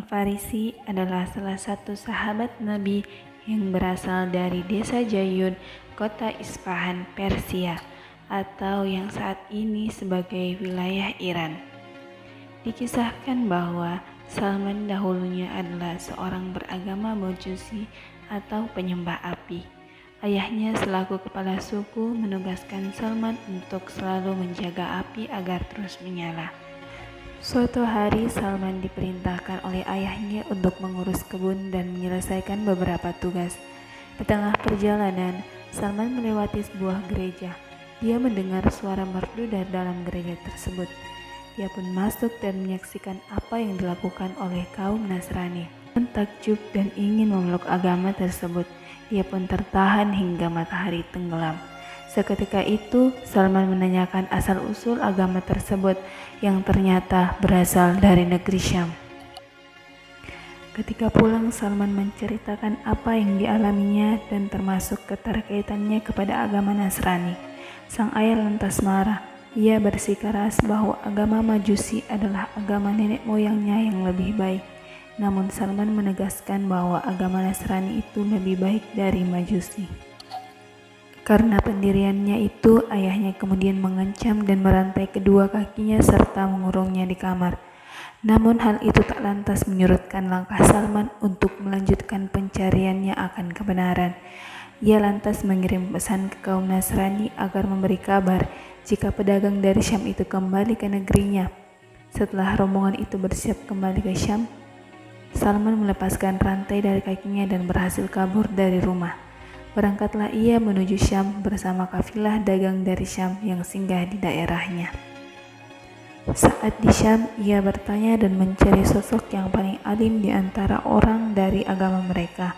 Al-Farisi adalah salah satu sahabat Nabi yang berasal dari desa Jayun, kota Isfahan, Persia, atau yang saat ini sebagai wilayah Iran. Dikisahkan bahwa Salman dahulunya adalah seorang beragama Majusi atau penyembah api. Ayahnya selaku kepala suku menugaskan Salman untuk selalu menjaga api agar terus menyala. Suatu hari Salman diperintahkan oleh ayahnya untuk mengurus kebun dan menyelesaikan beberapa tugas. Di tengah perjalanan, Salman melewati sebuah gereja. Dia mendengar suara merdu dari dalam gereja tersebut. Dia pun masuk dan menyaksikan apa yang dilakukan oleh kaum Nasrani. Salman takjub dan ingin memeluk agama tersebut. Dia pun tertahan hingga matahari tenggelam. Seketika itu, Salman menanyakan asal-usul agama tersebut yang ternyata berasal dari negeri Syam. Ketika pulang, Salman menceritakan apa yang dialaminya dan termasuk keterkaitannya kepada agama Nasrani. Sang ayah lantas marah. Ia bersikeras bahwa agama Majusi adalah agama nenek moyangnya yang lebih baik. Namun Salman menegaskan bahwa agama Nasrani itu lebih baik dari Majusi. Karena pendiriannya itu, ayahnya kemudian mengancam dan merantai kedua kakinya serta mengurungnya di kamar. Namun hal itu tak lantas menyurutkan langkah Salman untuk melanjutkan pencariannya akan kebenaran. Ia lantas mengirim pesan ke kaum Nasrani agar memberi kabar jika pedagang dari Syam itu kembali ke negerinya. Setelah rombongan itu bersiap kembali ke Syam, Salman melepaskan rantai dari kakinya dan berhasil kabur dari rumah. Berangkatlah ia menuju Syam bersama kafilah dagang dari Syam yang singgah di daerahnya. Saat di Syam, ia bertanya dan mencari sosok yang paling alim di antara orang dari agama mereka.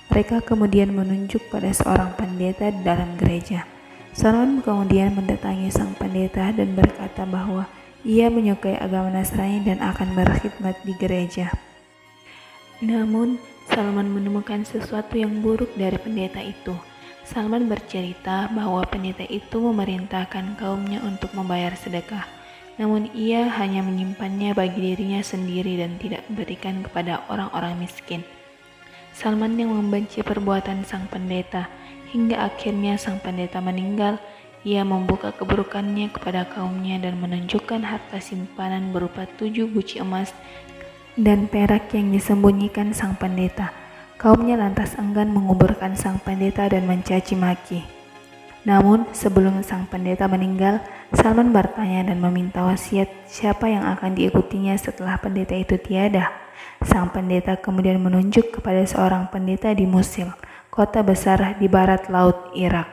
Mereka kemudian menunjuk pada seorang pendeta di dalam gereja. Salman kemudian mendatangi sang pendeta dan berkata bahwa ia menyukai agama Nasrani dan akan berkhidmat di gereja. Namun, Salman menemukan sesuatu yang buruk dari pendeta itu. Salman bercerita bahwa pendeta itu memerintahkan kaumnya untuk membayar sedekah, namun ia hanya menyimpannya bagi dirinya sendiri dan tidak memberikan kepada orang-orang miskin. Salman yang membenci perbuatan sang pendeta, hingga akhirnya sang pendeta meninggal. Ia membuka keburukannya kepada kaumnya dan menunjukkan harta simpanan berupa 7 guci emas dan perak yang disembunyikan sang pendeta. Kaumnya lantas enggan menguburkan sang pendeta dan mencaci maki. Namun sebelum sang pendeta meninggal, Salman bertanya dan meminta wasiat siapa yang akan diikutinya setelah pendeta itu tiada. Sang pendeta kemudian menunjuk kepada seorang pendeta di Mosul, kota besar di barat laut Irak.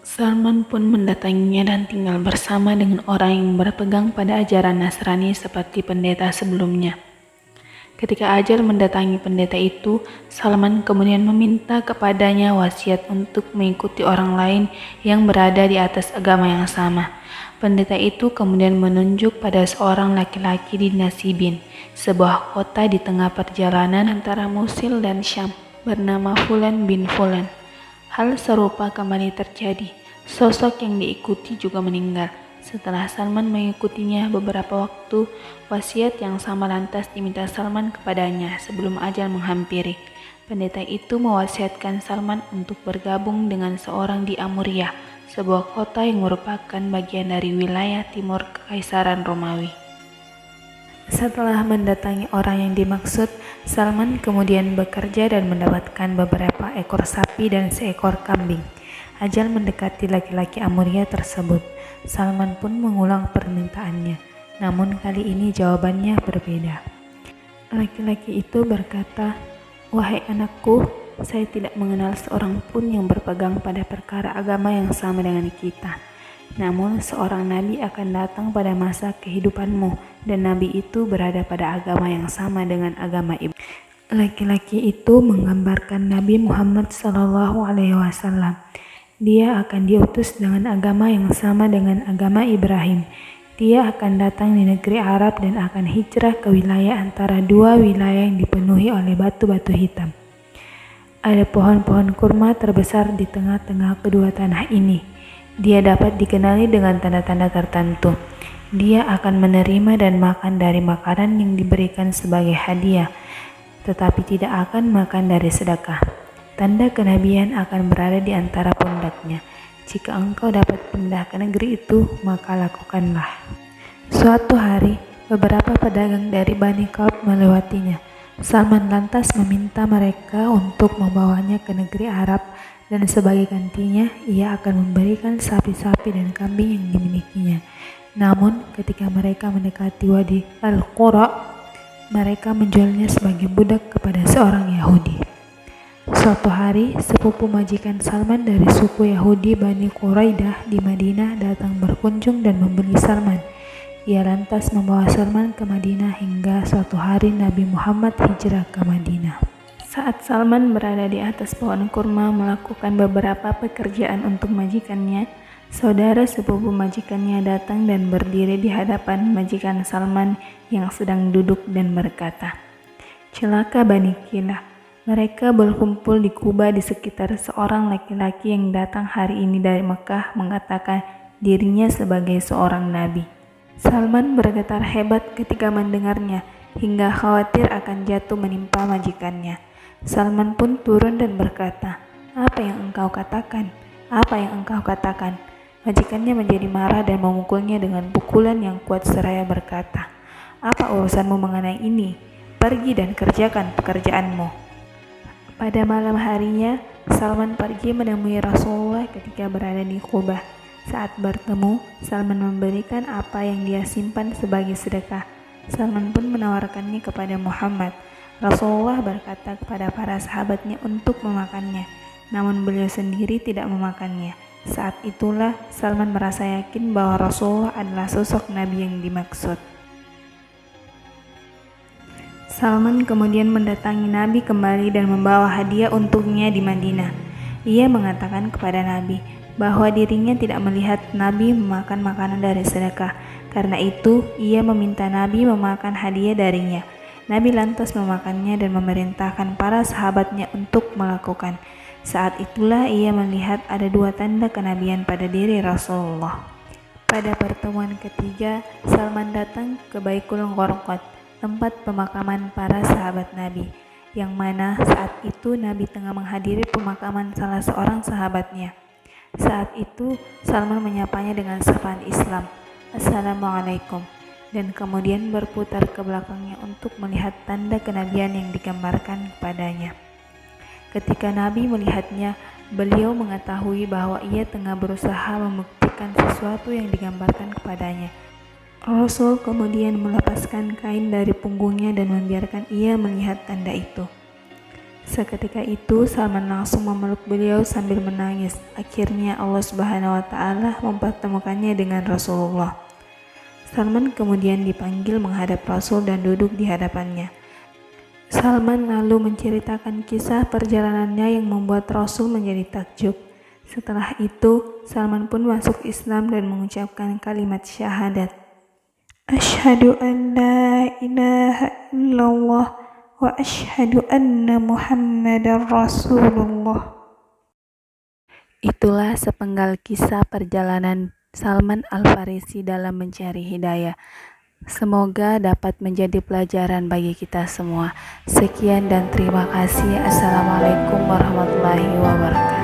Salman pun mendatanginya dan tinggal bersama dengan orang yang berpegang pada ajaran Nasrani seperti pendeta sebelumnya. Ketika ajal mendatangi pendeta itu, Salman kemudian meminta kepadanya wasiat untuk mengikuti orang lain yang berada di atas agama yang sama. Pendeta itu kemudian menunjuk pada seorang laki-laki di Nasibin, sebuah kota di tengah perjalanan antara Mosul dan Syam, bernama Fulan bin Fulan. Hal serupa kembali terjadi. Sosok yang diikuti juga meninggal. Setelah Salman mengikutinya beberapa waktu, wasiat yang sama lantas diminta Salman kepadanya sebelum ajal menghampiri. Pendeta itu mewasiatkan Salman untuk bergabung dengan seorang di Amuriah, sebuah kota yang merupakan bagian dari wilayah timur Kekaisaran Romawi. Setelah mendatangi orang yang dimaksud, Salman kemudian bekerja dan mendapatkan beberapa ekor sapi dan seekor kambing. Ajal mendekati laki-laki Amuriah tersebut. Salman pun mengulang permintaannya, namun kali ini jawabannya berbeda. Laki-laki itu berkata, "Wahai anakku, saya tidak mengenal seorang pun yang berpegang pada perkara agama yang sama dengan kita. Namun seorang nabi akan datang pada masa kehidupanmu, dan nabi itu berada pada agama yang sama dengan agama ibu." Laki-laki itu menggambarkan Nabi Muhammad SAW. Dia akan diutus dengan agama yang sama dengan agama Ibrahim. Dia akan datang di negeri Arab dan akan hijrah ke wilayah antara dua wilayah yang dipenuhi oleh batu-batu hitam. Ada pohon-pohon kurma terbesar di tengah-tengah kedua tanah ini. Dia dapat dikenali dengan tanda-tanda tertentu. Dia akan menerima dan makan dari makanan yang diberikan sebagai hadiah, tetapi tidak akan makan dari sedekah. Tanda kenabian akan berada di antara pundaknya. Jika engkau dapat pindah ke negeri itu, maka lakukanlah. Suatu hari, beberapa pedagang dari Bani Ka'ab melewatinya. Salman lantas meminta mereka untuk membawanya ke negeri Arab, dan sebagai gantinya ia akan memberikan sapi-sapi dan kambing yang dimilikinya. Namun ketika mereka mendekati Wadi Al-Qura, mereka menjualnya sebagai budak kepada seorang Yahudi. Suatu hari, sepupu majikan Salman dari suku Yahudi Bani Quraidah di Madinah datang berkunjung dan membeli Salman. Ia lantas membawa Salman ke Madinah hingga suatu hari Nabi Muhammad hijrah ke Madinah. Saat Salman berada di atas pohon kurma melakukan beberapa pekerjaan untuk majikannya, saudara sepupu majikannya datang dan berdiri di hadapan majikan Salman yang sedang duduk dan berkata, "Celaka Bani Kilah, mereka berkumpul di Kuba di sekitar seorang laki-laki yang datang hari ini dari Mekah mengatakan dirinya sebagai seorang nabi." Salman bergetar hebat ketika mendengarnya, hingga khawatir akan jatuh menimpa majikannya. Salman pun turun dan berkata, "Apa yang engkau katakan? Apa yang engkau katakan?" Majikannya menjadi marah dan memukulnya dengan pukulan yang kuat seraya berkata, "Apa urusanmu mengenai ini? Pergi dan kerjakan pekerjaanmu." Pada malam harinya, Salman pergi menemui Rasulullah ketika berada di Quba. Saat bertemu, Salman memberikan apa yang dia simpan sebagai sedekah. Salman pun menawarkannya kepada Muhammad. Rasulullah berkata kepada para sahabatnya untuk memakannya, namun beliau sendiri tidak memakannya. Saat itulah Salman merasa yakin bahwa Rasulullah adalah sosok Nabi yang dimaksud. Salman kemudian mendatangi Nabi kembali dan membawa hadiah untuknya di Madinah. Ia mengatakan kepada Nabi bahwa dirinya tidak melihat Nabi memakan makanan dari sedekah. Karena itu, ia meminta Nabi memakan hadiah darinya. Nabi lantas memakannya dan memerintahkan para sahabatnya untuk melakukan. Saat itulah ia melihat ada dua tanda kenabian pada diri Rasulullah. Pada pertemuan ketiga, Salman datang ke Baitul Gharqad, tempat pemakaman para sahabat Nabi, yang mana saat itu Nabi tengah menghadiri pemakaman salah seorang sahabatnya. Saat itu Salman menyapanya dengan sapaan Islam, "Assalamualaikum," dan kemudian berputar ke belakangnya untuk melihat tanda kenabian yang digambarkan kepadanya. Ketika Nabi melihatnya, beliau mengetahui bahwa ia tengah berusaha membuktikan sesuatu yang digambarkan kepadanya. Rasul kemudian melepaskan kain dari punggungnya dan membiarkan ia melihat tanda itu. Seketika itu Salman langsung memeluk beliau sambil menangis. Akhirnya Allah Subhanahu wa Ta'ala mempertemukannya dengan Rasulullah. Salman kemudian dipanggil menghadap Rasul dan duduk di hadapannya. Salman lalu menceritakan kisah perjalanannya yang membuat Rasul menjadi takjub. Setelah itu Salman pun masuk Islam dan mengucapkan kalimat syahadat, "Asyhadu an la ilaha illallah wa asyhadu anna Muhammadar Rasulullah." Itulah sepenggal kisah perjalanan Salman Al-Farisi dalam mencari hidayah. Semoga dapat menjadi pelajaran bagi kita semua. Sekian dan terima kasih. Assalamualaikum warahmatullahi wabarakatuh.